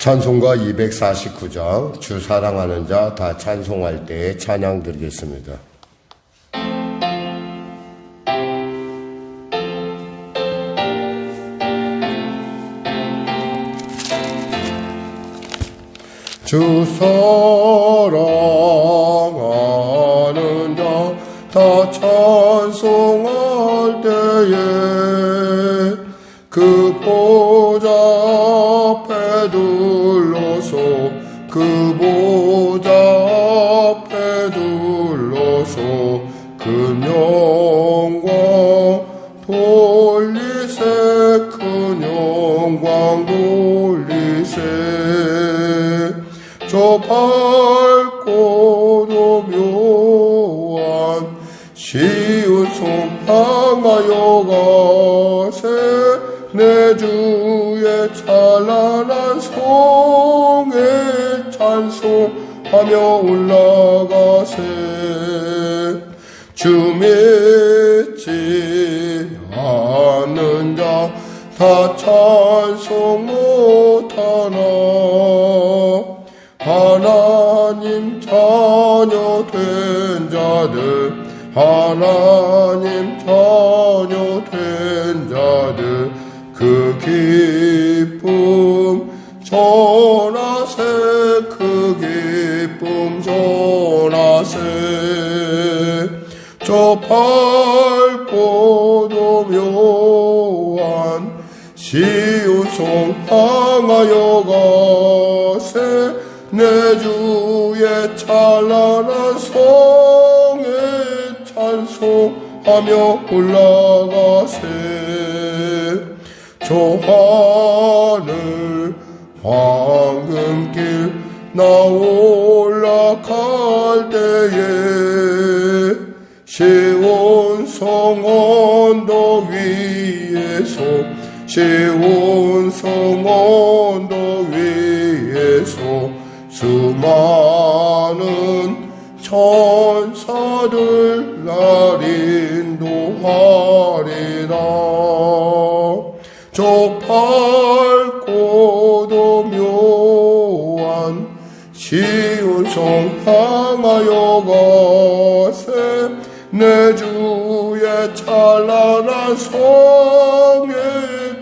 찬송가 249장 주 사랑하는 자 다 찬송할 때에 찬양 드리겠습니다. 주 사랑하는 자 다 찬송할 때에 그 보좌 앞에 둘러서 그 보좌 앞에 둘러서 큰 영광 돌리세 큰 영광 돌리세 저 밝고도 묘한 시온 손 향하여 가세 내 주의 찬란한 성에 찬송하며 올라가세 주 믿지 않는 자 다 찬송 못하나 하나님 자녀 된 자들 하나님 자녀 된 자들 그 기쁨 전하세 그 기쁨 전하세 저 밝고도 묘한 시온성 향하여 가세 내 주의 찬란한 성에 찬송하며 올라가세 저 하늘 황금길 나 올라갈 때에 시온성 언덕 위에서 시온성 언덕 위에서 수많은 천사들 날 인도하리라 저 밝고도 묘한 시온성 향하여 가세 내 주의 찬란한 성에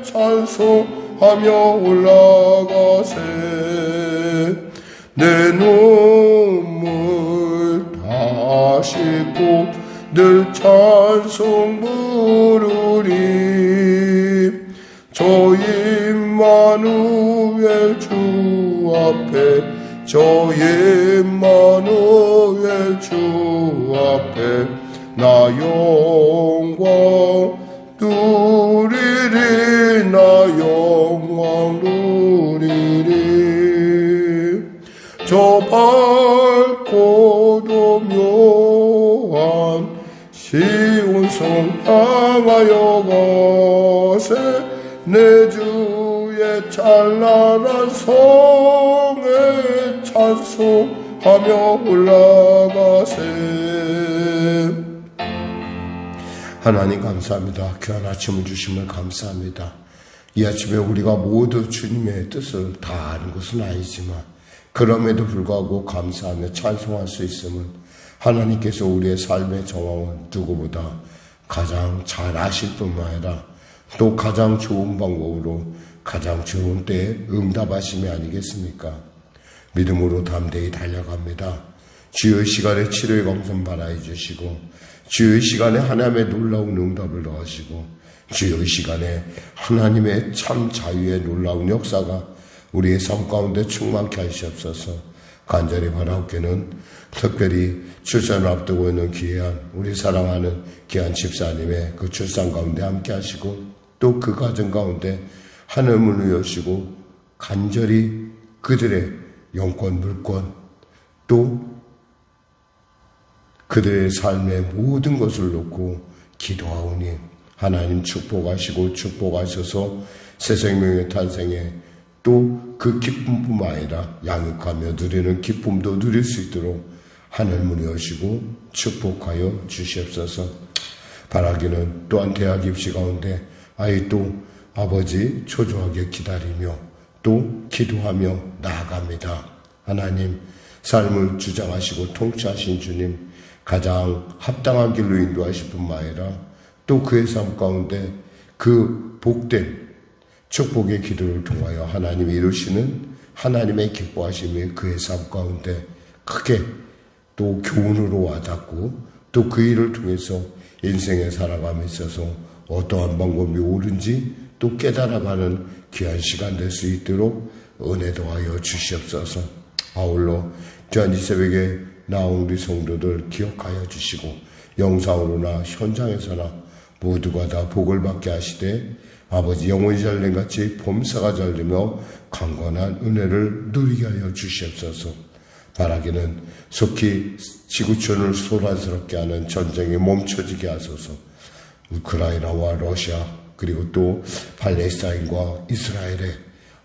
찬송하며 올라가세 내 눈물 다 씻고 늘 찬송 부르리 저 임마누엘 주 앞에 저 임마누엘 주 앞에 나 영광 누리리 나 영광 누리리 저 밝고도 묘한 시온성 향하여 가세 내 주의 찬란한 성에 찬송하며 올라가세 하나님 감사합니다. 귀한 아침을 주심을 감사합니다. 이 아침에 우리가 모두 주님의 뜻을 다 아는 것은 아니지만 그럼에도 불구하고 감사하며 찬송할 수 있음은 하나님께서 우리의 삶의 정황을 누구보다 가장 잘 아실 뿐만 아니라 또 가장 좋은 방법으로 가장 좋은 때에 응답하심이 아니겠습니까? 믿음으로 담대히 달려갑니다. 주의 시간에 치료의 검선 발하여 주시고 주의 시간에 하나님의 놀라운 응답을 넣으시고 주의 시간에 하나님의 참 자유의 놀라운 역사가 우리의 삶 가운데 충만케 하시옵소서. 간절히 바라옵기는 특별히 출산을 앞두고 있는 귀한 우리 사랑하는 귀한 집사님의 그 출산 가운데 함께 하시고 또 그 가정 가운데 하늘 문을 여시고 간절히 그들의 영권 물권 또 그들의 삶의 모든 것을 놓고 기도하오니 하나님 축복하시고 축복하셔서 새 생명의 탄생에 또 그 기쁨뿐만 아니라 양육하며 누리는 기쁨도 누릴 수 있도록 하늘문을 여시고 축복하여 주시옵소서. 바라기는 또한 대학 입시 가운데 아이 또 아버지 초조하게 기다리며 또 기도하며 나아갑니다. 하나님, 삶을 주장하시고 통치하신 주님, 가장 합당한 길로 인도하실 뿐만 아니라 또 그의 삶 가운데 그 복된 축복의 기도를 통하여 하나님이 이루시는 하나님의 기뻐하심이 그의 삶 가운데 크게 또 교훈으로 와닿고 또 그 일을 통해서 인생의 살아감에 있어서 어떠한 방법이 옳은지 또 깨달아가는 귀한 시간 될 수 있도록 은혜 더하여 주시옵소서. 아울러 귀한 이 새벽에 나온 우리 성도들 기억하여 주시고 영상으로나 현장에서나 모두가 다 복을 받게 하시되 아버지 영혼이 잘됨같이 범사가 잘되며 강건한 은혜를 누리게 하여 주시옵소서. 바라기는 속히 지구촌을 소란스럽게 하는 전쟁이 멈춰지게 하소서. 우크라이나와 러시아 그리고 또 팔레스타인과 이스라엘의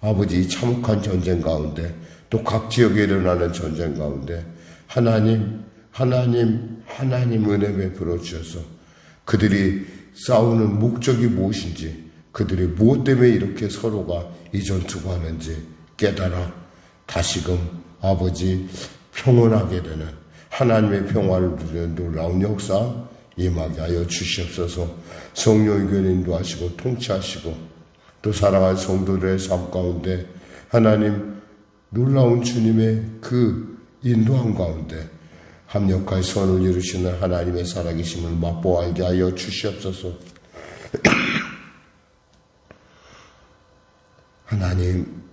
아버지 참혹한 전쟁 가운데 또 각 지역에 일어나는 전쟁 가운데 하나님 은혜 베풀어 주셔서 그들이 싸우는 목적이 무엇인지 그들이 무엇 때문에 이렇게 서로가 이 전투가 하는지 깨달아 다시금 아버지 평온하게 되는 하나님의 평화를 누리는 놀라운 역사 임하게 하여 주시옵소서. 성령의 교회 인도하시고 통치하시고 또 사랑하는 성도들의 삶 가운데 하나님 놀라운 주님의 그 인도함 가운데 합력하여 선을 이루시는 하나님의 살아계심을 맛보아 알게 하여 주시옵소서. 하나님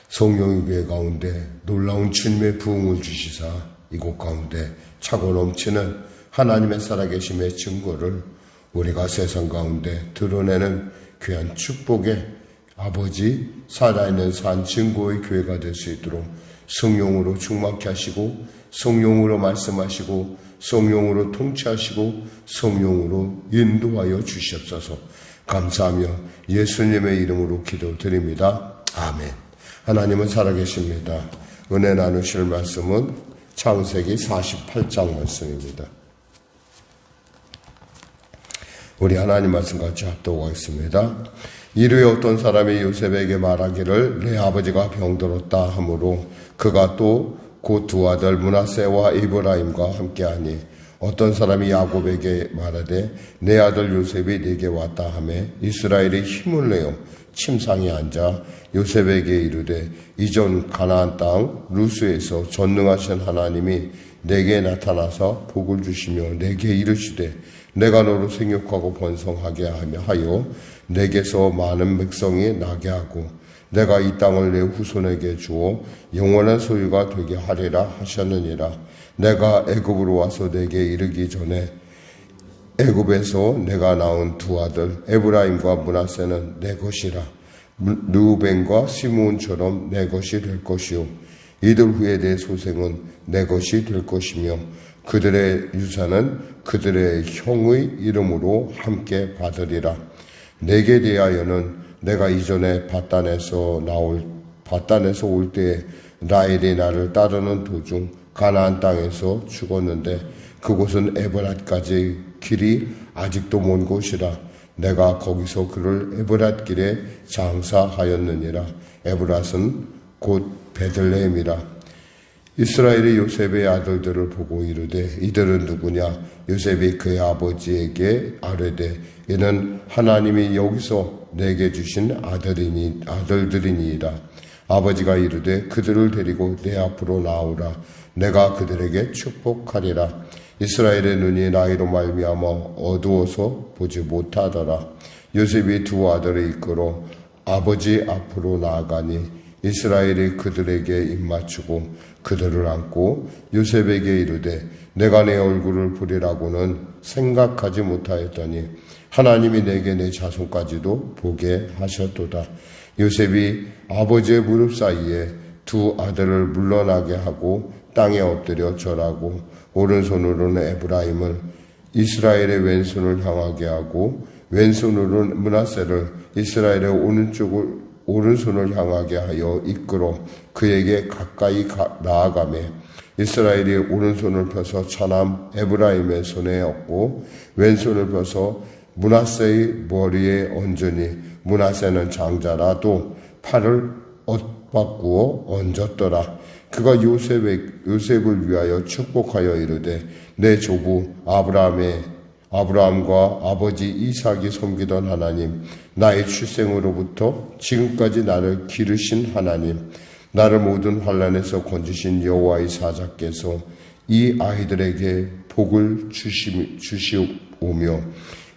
성령의 교회 가운데 놀라운 주님의 부흥을 주시사 이곳 가운데 차고 넘치는 하나님의 살아계심의 증거를 우리가 세상 가운데 드러내는 귀한 축복의 아버지 살아있는 산 증거의 교회가 될 수 있도록 성령으로 충만케 하시고 성령으로 말씀하시고 성령으로 통치하시고 성령으로 인도하여 주시옵소서. 감사하며 예수님의 이름으로 기도드립니다. 아멘. 하나님은 살아계십니다. 은혜 나누실 말씀은 창세기 48장 말씀입니다. 우리 하나님 말씀 같이 합독하겠습니다. 이르에 어떤 사람이 요셉에게 말하기를 내 아버지가 병들었다 하므로 그가 또 그 두 아들 므낫세와 에브라임과 함께하니 어떤 사람이 야곱에게 말하되 내 아들 요셉이 내게 왔다 하매 이스라엘이 힘을 내어 침상에 앉아 요셉에게 이르되 이전 가나안 땅 루스에서 전능하신 하나님이 내게 나타나서 복을 주시며 내게 이르시되 내가 너를 생육하고 번성하게 하여 내게서 많은 백성이 나게 하고 내가 이 땅을 내 후손에게 주어 영원한 소유가 되게 하리라 하셨느니라. 내가 애굽으로 와서 내게 이르기 전에 애굽에서 내가 낳은 두 아들 에브라임과 므낫세는 내 것이라. 르우벤과 시므온처럼 내 것이 될 것이요 이들 후에 내 소생은 내 것이 될 것이며 그들의 유산은 그들의 형의 이름으로 함께 받으리라. 내게 대하여는 내가 이전에 바단에서 올 때에 라헬이 나를 따르는 도중 가나안 땅에서 죽었는데 그곳은 에브랏까지 길이 아직도 먼 곳이라. 내가 거기서 그를 에브랏 길에 장사하였느니라. 에브랏은 곧 베들레헴이라. 이스라엘이 요셉의 아들들을 보고 이르되 이들은 누구냐? 요셉이 그의 아버지에게 아뢰되 이는 하나님이 여기서 내게 주신 아들들이니이다. 아버지가 이르되 그들을 데리고 내 앞으로 나오라. 내가 그들에게 축복하리라. 이스라엘의 눈이 나이로 말미암아 어두워서 보지 못하더라. 요셉이 두 아들을 이끌어 아버지 앞으로 나아가니 이스라엘이 그들에게 입맞추고 그들을 안고 요셉에게 이르되 내가 내 얼굴을 보리라고는 생각하지 못하였더니 하나님이 내게 내 자손까지도 보게 하셨도다. 요셉이 아버지의 무릎 사이에 두 아들을 물러나게 하고 땅에 엎드려 절하고 오른손으로는 에브라임을 이스라엘의 왼손을 향하게 하고 왼손으로는 므낫세를 이스라엘의 오른손을 향하게 하여 이끌어 그에게 가까이 나아가매 이스라엘이 오른손을 펴서 차남 에브라임의 손에 얹고 왼손을 펴서 므낫세의 머리에 얹으니 므낫세는 장자라도 팔을 옷 바꾸어 얹었더라. 그가 요셉을 위하여 축복하여 이르되 내 조부 아브라함과 아버지 이삭이 섬기던 하나님, 나의 출생으로부터 지금까지 나를 기르신 하나님, 나를 모든 환난에서 건지신 여호와의 사자께서 이 아이들에게 복을 주시오며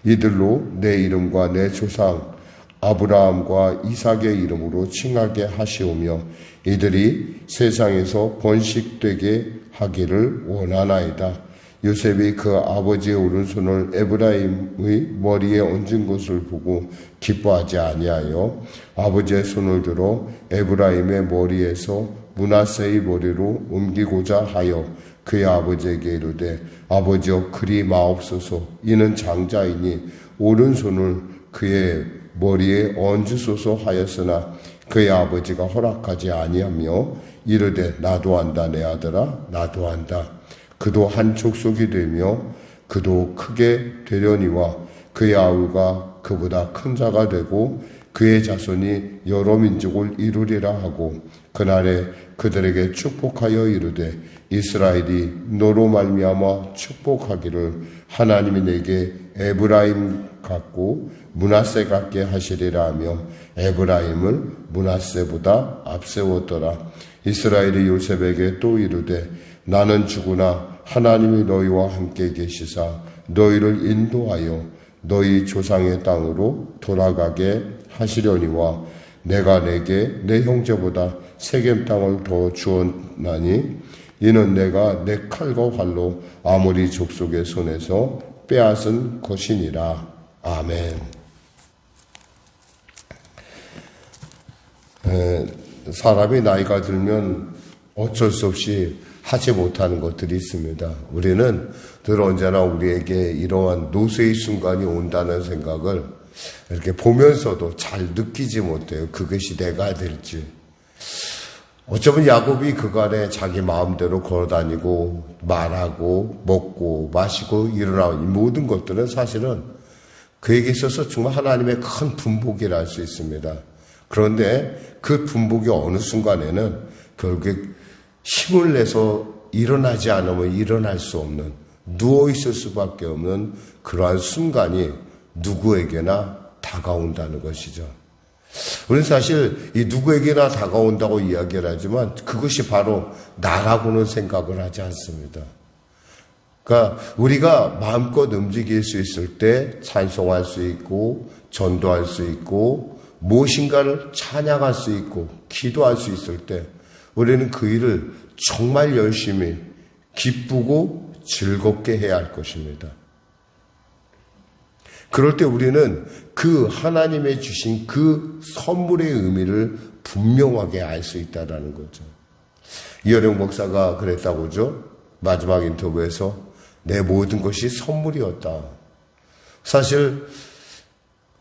이들로 내 이름과 내 조상 아브라함과 이삭의 이름으로 칭하게 하시오며 이들이 세상에서 번식되게 하기를 원하나이다. 요셉이 그 아버지의 오른손을 에브라임의 머리에 얹은 것을 보고 기뻐하지 아니하여 아버지의 손을 들어 에브라임의 머리에서 므낫세의 머리로 옮기고자 하여 그의 아버지에게 이르되 아버지여 그리 마옵소서. 이는 장자이니 오른손을 그의 머리에 얹으소서 하였으나 그의 아버지가 허락하지 아니하며 이르되 나도 한다 내 아들아 나도 한다. 그도 한 족속이 되며 그도 크게 되려니와 그의 아우가 그보다 큰 자가 되고 그의 자손이 여러 민족을 이루리라 하고 그날에 그들에게 축복하여 이르되 이스라엘이 너로 말미암아 축복하기를 하나님이 내게 에브라임 같고 므낫세 같게 하시리라 하며 에브라임을 므낫세보다 앞세웠더라. 이스라엘이 요셉에게 또 이르되 나는 죽으나 하나님이 너희와 함께 계시사 너희를 인도하여 너희 조상의 땅으로 돌아가게 하시려니와 내가 내게 내 형제보다 세겜 땅을 더 주었나니 이는 내가 내 칼과 활로 아모리 족속의 손에서 빼앗은 것이니라. 아멘. 사람이 나이가 들면 어쩔 수 없이 하지 못하는 것들이 있습니다. 우리는 늘 언제나 우리에게 이러한 노쇠의 순간이 온다는 생각을 이렇게 보면서도 잘 느끼지 못해요. 그것이 내가 될지. 어쩌면 야곱이 그간에 자기 마음대로 걸어다니고 말하고 먹고 마시고 일어나고 이 모든 것들은 사실은 그에게 있어서 정말 하나님의 큰 분복이라 할 수 있습니다. 그런데 그 분복이 어느 순간에는 결국 힘을 내서 일어나지 않으면 일어날 수 없는, 누워있을 수밖에 없는 그러한 순간이 누구에게나 다가온다는 것이죠. 우리는 사실 이 누구에게나 다가온다고 이야기를 하지만 그것이 바로 나라고는 생각을 하지 않습니다. 그러니까 우리가 마음껏 움직일 수 있을 때 찬송할 수 있고 전도할 수 있고 무엇인가를 찬양할 수 있고 기도할 수 있을 때 우리는 그 일을 정말 열심히 기쁘고 즐겁게 해야 할 것입니다. 그럴 때 우리는 그 하나님의 주신 그 선물의 의미를 분명하게 알 수 있다는 거죠. 이어령 목사가 그랬다고 하죠. 마지막 인터뷰에서 내 모든 것이 선물이었다. 사실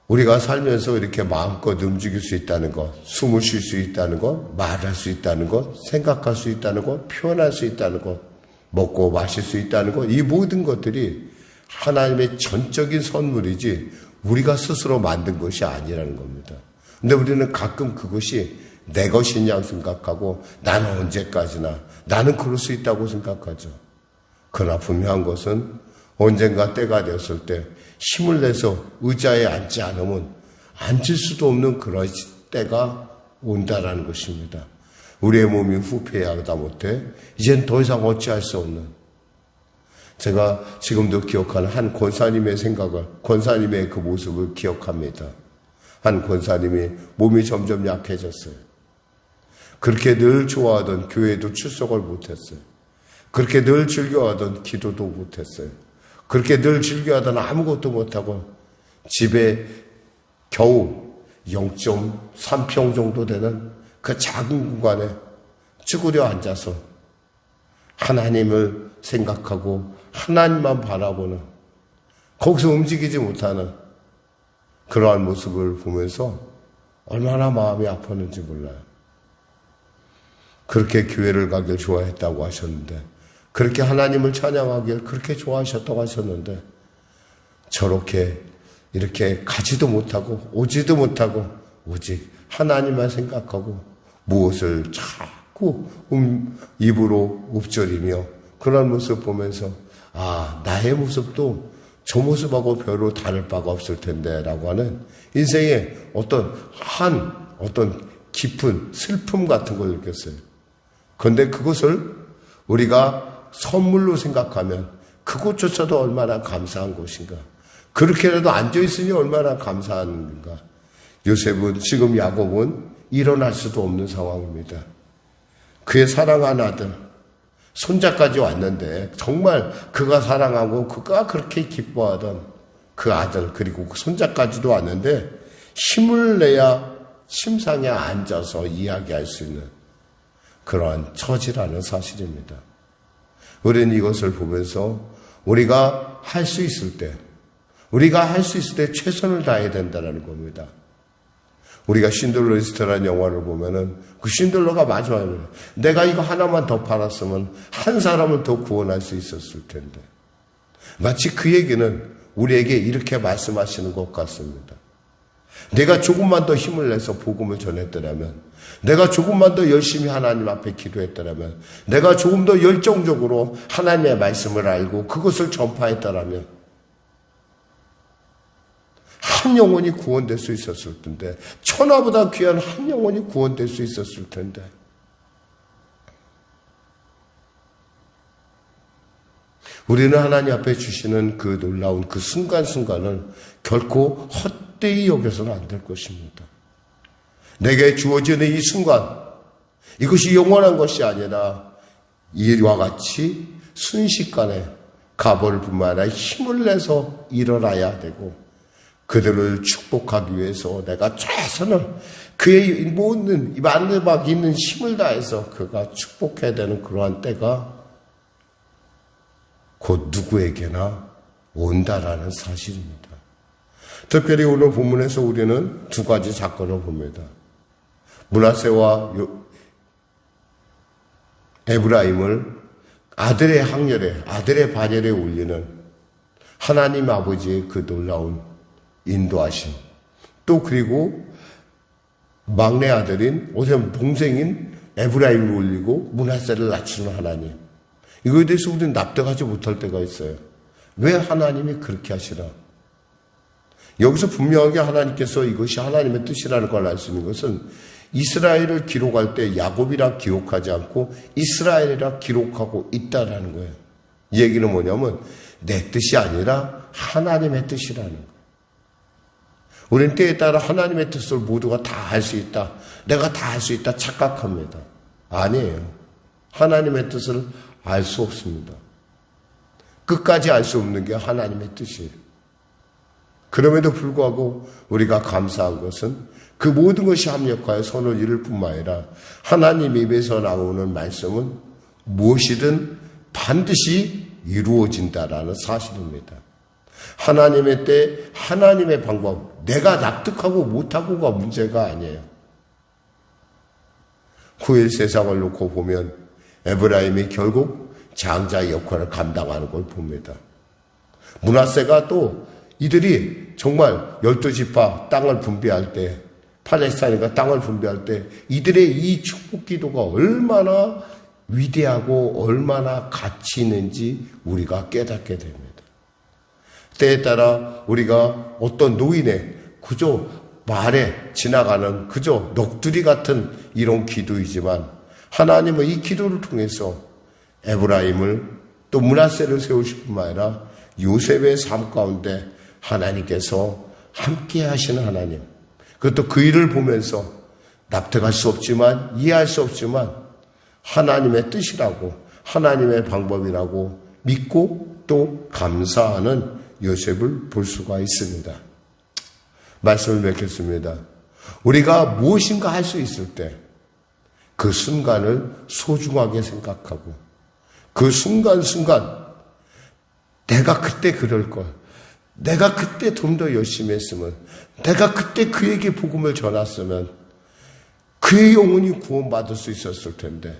우리가 살면서 이렇게 마음껏 움직일 수 있다는 것, 숨을 쉴 수 있다는 것, 말할 수 있다는 것, 생각할 수 있다는 것, 표현할 수 있다는 것, 먹고 마실 수 있다는 것, 이 모든 것들이 하나님의 전적인 선물이지 우리가 스스로 만든 것이 아니라는 겁니다. 근데 우리는 가끔 그것이 내 것인 양 생각하고 나는 언제까지나 나는 그럴 수 있다고 생각하죠. 그러나 분명한 것은 언젠가 때가 되었을 때 힘을 내서 의자에 앉지 않으면 앉을 수도 없는 그런 때가 온다라는 것입니다. 우리의 몸이 후패하다 못해 이젠 더 이상 어찌할 수 없는, 제가 지금도 기억하는 한 권사님의 생각을, 권사님의 그 모습을 기억합니다. 한 권사님이 몸이 점점 약해졌어요. 그렇게 늘 좋아하던 교회도 출석을 못했어요. 그렇게 늘 즐겨하던 기도도 못했어요. 그렇게 늘 즐겨하던 아무것도 못하고 집에 겨우 0.3평 정도 되는 그 작은 공간에 쭈그려 앉아서 하나님을 생각하고 하나님만 바라보는, 거기서 움직이지 못하는 그러한 모습을 보면서 얼마나 마음이 아팠는지 몰라요. 그렇게 교회를 가길 좋아했다고 하셨는데, 그렇게 하나님을 찬양하길 그렇게 좋아하셨다고 하셨는데, 저렇게 이렇게 가지도 못하고 오지도 못하고 오직 하나님만 생각하고 무엇을 자꾸 입으로 읊조리며 그런 모습 보면서 나의 모습도 저 모습하고 별로 다를 바가 없을 텐데 라고 하는 인생의 어떤 깊은 슬픔 같은 걸 느꼈어요. 그런데 그것을 우리가 선물로 생각하면 그것조차도 얼마나 감사한 것인가. 그렇게라도 앉아있으니 얼마나 감사한가. 요셉은 지금 야곱은 일어날 수도 없는 상황입니다. 그의 사랑한 아들 손자까지 왔는데 정말 그가 사랑하고 그가 그렇게 기뻐하던 그 아들 그리고 그 손자까지도 왔는데 힘을 내야 침상에 앉아서 이야기할 수 있는 그러한 처지라는 사실입니다. 우리는 이것을 보면서 우리가 할 수 있을 때 최선을 다해야 된다는 겁니다. 우리가 신들러 리스트라는 영화를 보면은 그 신들러가 마지막에 내가 이거 하나만 더 팔았으면 한 사람을 더 구원할 수 있었을 텐데. 마치 그 얘기는 우리에게 이렇게 말씀하시는 것 같습니다. 내가 조금만 더 힘을 내서 복음을 전했더라면, 내가 조금만 더 열심히 하나님 앞에 기도했더라면, 내가 조금 더 열정적으로 하나님의 말씀을 알고 그것을 전파했더라면 한 영혼이 구원될 수 있었을 텐데, 천하보다 귀한 한 영혼이 구원될 수 있었을 텐데. 우리는 하나님 앞에 주시는 그 놀라운 그 순간순간을 결코 헛되이 여겨서는 안 될 것입니다. 내게 주어지는 이 순간, 이것이 영원한 것이 아니라 이와 같이 순식간에 가버릴 뿐만 아니라 힘을 내서 일어나야 되고, 그들을 축복하기 위해서 내가 최선을 그의 모든 마지막 있는 힘을 다해서 그가 축복해야 되는 그러한 때가 곧 누구에게나 온다라는 사실입니다. 특별히 오늘 본문에서 우리는 두 가지 사건을 봅니다. 므낫세와 에브라임을 아들의 항렬에, 아들의 반열에 올리는 하나님 아버지의 그 놀라운 인도하심. 또 그리고 막내 아들인 어쩌면 동생인 에브라임을 올리고 므낫세를 낮추는 하나님. 이거에 대해서 우리는 납득하지 못할 때가 있어요. 왜 하나님이 그렇게 하시나? 여기서 분명하게 하나님께서 이것이 하나님의 뜻이라는 걸 알 수 있는 것은 이스라엘을 기록할 때 야곱이라 기록하지 않고 이스라엘이라 기록하고 있다라는 거예요. 이 얘기는 뭐냐면 내 뜻이 아니라 하나님의 뜻이라는 거예요. 우리는 때에 따라 하나님의 뜻을 모두가 다 할 수 있다. 내가 다 할 수 있다 착각합니다. 아니에요. 하나님의 뜻을 알 수 없습니다. 끝까지 알 수 없는 게 하나님의 뜻이에요. 그럼에도 불구하고 우리가 감사한 것은 그 모든 것이 합력하여 선을 이룰 뿐만 아니라 하나님 입에서 나오는 말씀은 무엇이든 반드시 이루어진다라는 사실입니다. 하나님의 때, 하나님의 방법, 내가 납득하고 못하고가 문제가 아니에요. 후일 세상을 놓고 보면 에브라임이 결국 장자의 역할을 감당하는 걸 봅니다. 므낫세가 또 이들이 정말 12지파 땅을 분배할 때, 팔레스타인과 땅을 분배할 때 이들의 이 축복 기도가 얼마나 위대하고 얼마나 가치 있는지 우리가 깨닫게 됩니다. 때에 따라 우리가 어떤 노인의 그저 말에 지나가는 그저 넋두리 같은 이런 기도이지만 하나님은 이 기도를 통해서 에브라임을 또 므낫세를 세우실 뿐만 아니라 요셉의 삶 가운데 하나님께서 함께 하시는 하나님, 그것도 그 일을 보면서 납득할 수 없지만 이해할 수 없지만 하나님의 뜻이라고 하나님의 방법이라고 믿고 또 감사하는 요셉을 볼 수가 있습니다. 말씀을 맺겠습니다. 우리가 무엇인가 할 수 있을 때 그 순간을 소중하게 생각하고 그 순간순간 내가 그때 그럴 걸, 내가 그때 좀 더 열심히 했으면, 내가 그때 그에게 복음을 전했으면 그의 영혼이 구원받을 수 있었을 텐데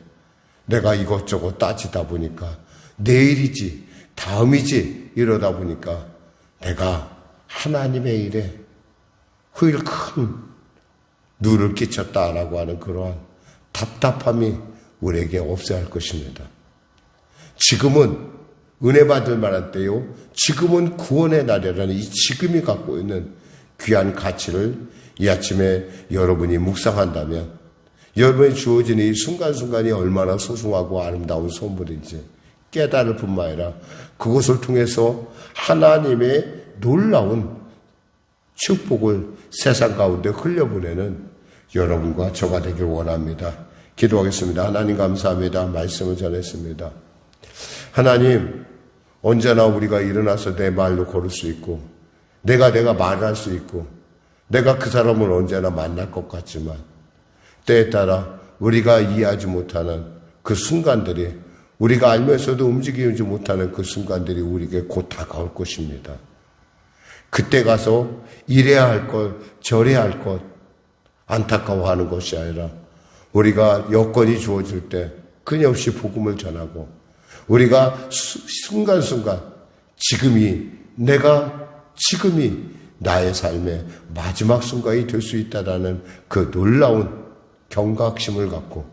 내가 이것저것 따지다 보니까 내일이지 다음이지 이러다 보니까 내가 하나님의 일에 후일 큰 누를 끼쳤다라고 하는 그러한 답답함이 우리에게 없어야 할 것입니다. 지금은 은혜 받을 만한 때요. 지금은 구원의 날이라는 이 지금이 갖고 있는 귀한 가치를 이 아침에 여러분이 묵상한다면 여러분이 주어진 이 순간순간이 얼마나 소중하고 아름다운 선물인지 깨달을 뿐만 아니라 그것을 통해서 하나님의 놀라운 축복을 세상 가운데 흘려보내는 여러분과 저가 되길 원합니다. 기도하겠습니다. 하나님 감사합니다. 말씀을 전했습니다. 하나님, 언제나 우리가 일어나서 내 말로 걸을 수 있고 내가 말할 수 있고 내가 그 사람을 언제나 만날 것 같지만 때에 따라 우리가 이해하지 못하는 그 순간들이 우리가 알면서도 움직이지 못하는 그 순간들이 우리에게 곧 다가올 것입니다. 그때 가서 이래야 할 것, 저래야 할 것 안타까워하는 것이 아니라 우리가 여건이 주어질 때 끊임없이 복음을 전하고 우리가 순간순간 지금이 나의 삶의 마지막 순간이 될 수 있다라는 그 놀라운 경각심을 갖고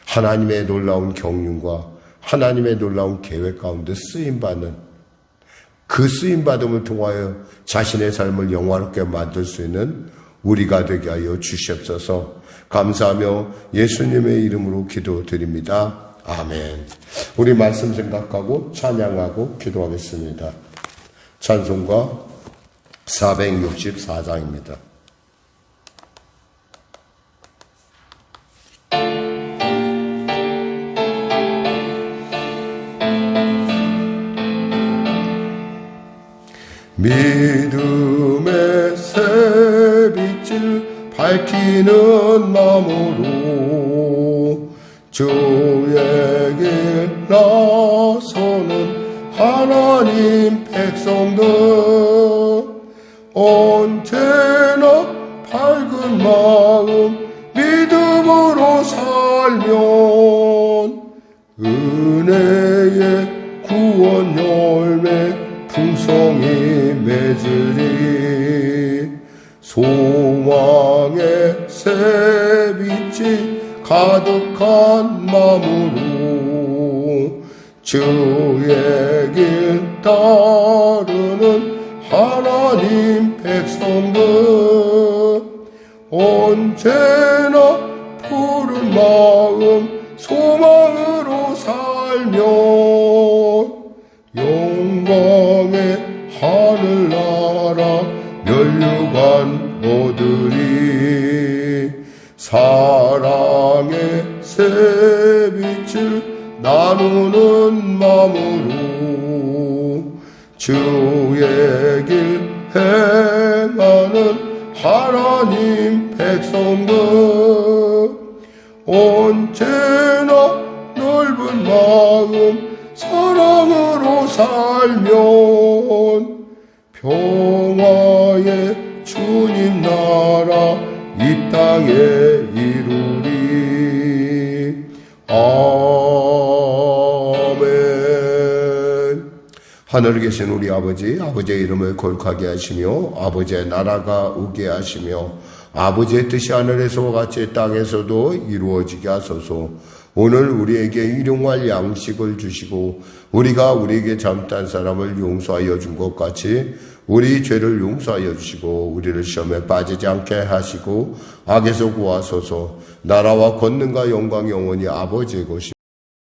하나님의 놀라운 경륜과 하나님의 놀라운 계획 가운데 쓰임받는 그 쓰임받음을 통하여 자신의 삶을 영화롭게 만들 수 있는 우리가 되게 하여 주시옵소서. 감사하며 예수님의 이름으로 기도드립니다. 아멘. 우리 말씀 생각하고 찬양하고 기도하겠습니다. 찬송가 464장입니다. 믿음의 새빛을 밝히는 마음으로 주에게 나서는 하나님 백성들 언제나 밝은 마음 믿음으로 살면 은혜의 구원 열매 풍성히 맺으리 소망의 새빛이 가득한 마음으로 주의 길 따르는 하나님 백성들 언제나 푸른 마음 소망으로 살며 영광의 하늘나라 면류관 얻으리 사랑의 새빛을 나누는 마음으로 주의 길 행하는 하나님 백성들 언제나 넓은 마음 사랑으로 살면 평화의 주님 나라 이 땅에 이루리. 아멘. 하늘에 계신 우리 아버지의 이름을 거룩하게 하시며 아버지의 나라가 오게 하시며 아버지의 뜻이 하늘에서와 같이 땅에서도 이루어지게 하소서. 오늘 우리에게 일용할 양식을 주시고 우리가 우리에게 잘못한 사람을 용서하여 준 것 같이 우리 죄를 용서하여 주시고 우리를 시험에 빠지지 않게 하시고 악에서 구하소서. 나라와 권능과 영광이 영원히 아버지의 것이